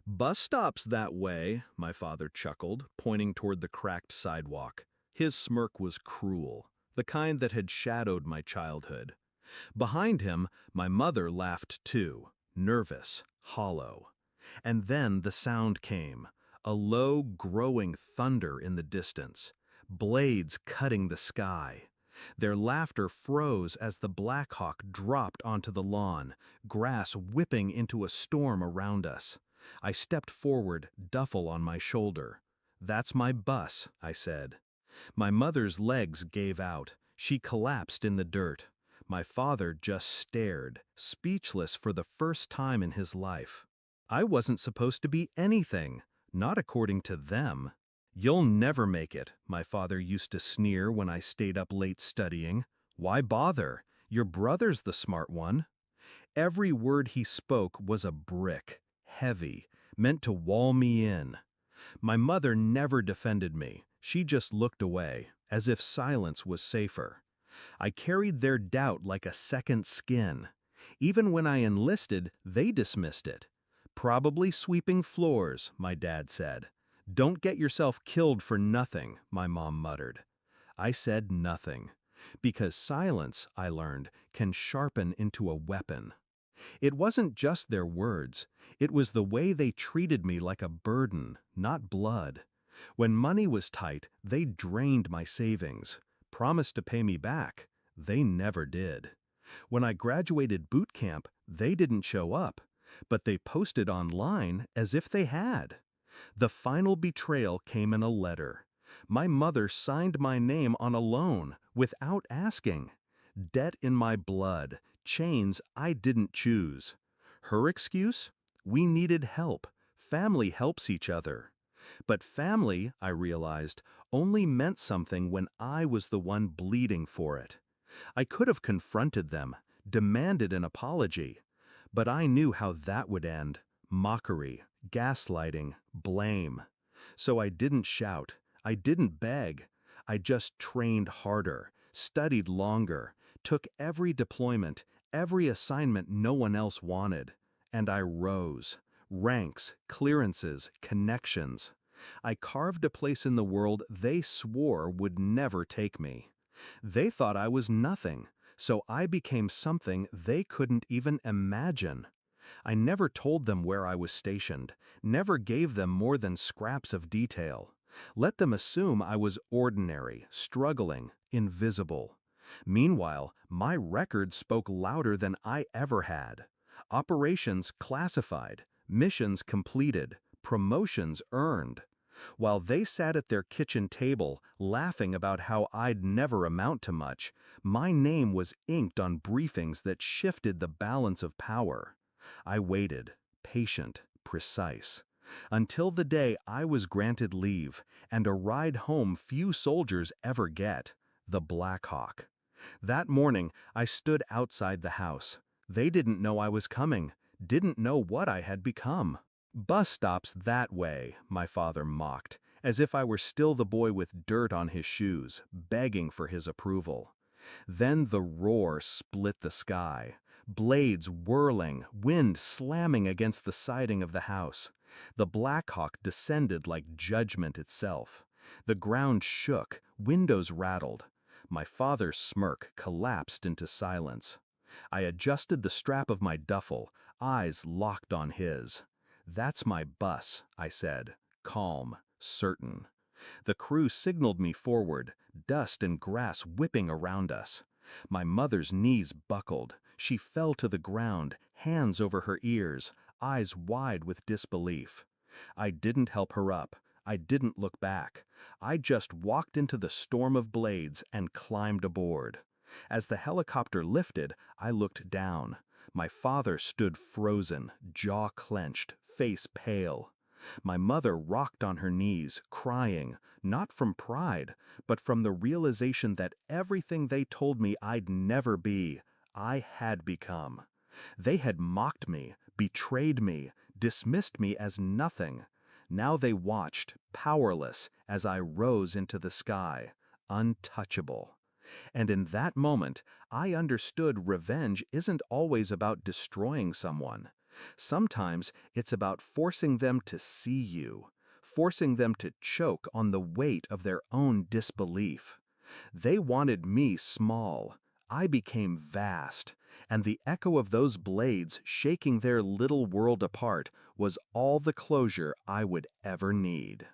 Bus stops that way, my father chuckled, pointing toward the cracked sidewalk. His smirk was cruel, the kind that had shadowed my childhood. Behind him, my mother laughed too, nervous, hollow. And then the sound came, a low, growing thunder in the distance, blades cutting the sky. Their laughter froze as the Black Hawk dropped onto the lawn, grass whipping into a storm around us. I stepped forward, duffel on my shoulder. "That's my bus," I said. My mother's legs gave out. She collapsed in the dirt. My father just stared, speechless for the first time in his life. I wasn't supposed to be anything, not according to them. "You'll never make it," my father used to sneer when I stayed up late studying. "Why bother? Your brother's the smart one." Every word he spoke was a brick, heavy, meant to wall me in. My mother never defended me. She just looked away, as if silence was safer. I carried their doubt like a second skin. Even when I enlisted, they dismissed it. "Probably sweeping floors," my dad said. "Don't get yourself killed for nothing," my mom muttered. I said nothing, because silence, I learned, can sharpen into a weapon. It wasn't just their words, it was the way they treated me like a burden, not blood. When money was tight, they drained my savings, promised to pay me back. They never did. When I graduated boot camp, they didn't show up, but they posted online as if they had. The final betrayal came in a letter. My mother signed my name on a loan without asking. Debt in my blood, chains I didn't choose. Her excuse? We needed help. Family helps each other. But family, I realized, only meant something when I was the one bleeding for it. I could have confronted them, demanded an apology, but I knew how that would end. Mockery, gaslighting, blame. So I didn't shout, I didn't beg. I just trained harder, studied longer, took every deployment, every assignment no one else wanted, and I rose. Ranks, clearances, connections. I carved a place in the world they swore would never take me. They thought I was nothing, so I became something they couldn't even imagine. I never told them where I was stationed, never gave them more than scraps of detail. Let them assume I was ordinary, struggling, invisible. Meanwhile, my record spoke louder than I ever had. Operations classified, missions completed, promotions earned. While they sat at their kitchen table, laughing about how I'd never amount to much, my name was inked on briefings that shifted the balance of power. I waited, patient, precise, until the day I was granted leave and a ride home few soldiers ever get, the Black Hawk. That morning, I stood outside the house. They didn't know I was coming, didn't know what I had become. "Bus stops that way," my father mocked, as if I were still the boy with dirt on his shoes, begging for his approval. Then the roar split the sky, blades whirling, wind slamming against the siding of the house. The Black Hawk descended like judgment itself. The ground shook, windows rattled. My father's smirk collapsed into silence. I adjusted the strap of my duffel, eyes locked on his. "That's my bus," I said, calm, certain. The crew signaled me forward, dust and grass whipping around us. My mother's knees buckled. She fell to the ground, hands over her ears, eyes wide with disbelief. I didn't help her up. I didn't look back. I just walked into the storm of blades and climbed aboard. As the helicopter lifted, I looked down. My father stood frozen, jaw clenched, face pale. My mother rocked on her knees, crying, not from pride, but from the realization that everything they told me I'd never be, I had become. They had mocked me, betrayed me, dismissed me as nothing. Now they watched, powerless, as I rose into the sky, untouchable. And in that moment, I understood revenge isn't always about destroying someone. Sometimes it's about forcing them to see you, forcing them to choke on the weight of their own disbelief. They wanted me small. I became vast, and the echo of those blades shaking their little world apart was all the closure I would ever need.